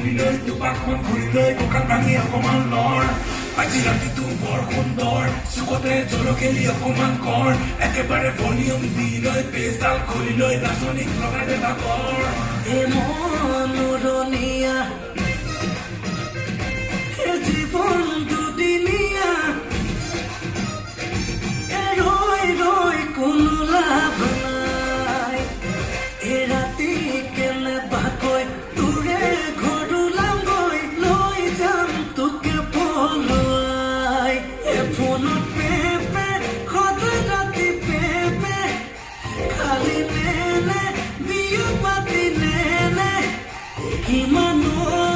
খুলিলৈ দুপাকমান ঘূৰিলৈ দোকান ভাঙি অকমান লৰ আজি ৰাতিটো বৰ সুন্দৰ চুকতে জলকেলি অকমান কৰ একেবাৰে ভলিউম দি লৈ পেজডাল খুলিলৈ নাচনীক লগাই দে ভাগৰ মনোৰণীয়া জীৱন দুদিনীয়া ৰৈ ৰৈ কোনো লাভ নাই ৰাতি কেনেবাকৈ তোৰে ঘৰলাগৈ লৈ যাম তোকে পলুৱাই ফোনত পেপে সদায় ৰাতি পেপে খালি নেনে বিয়া পাতি নেনে কিমানো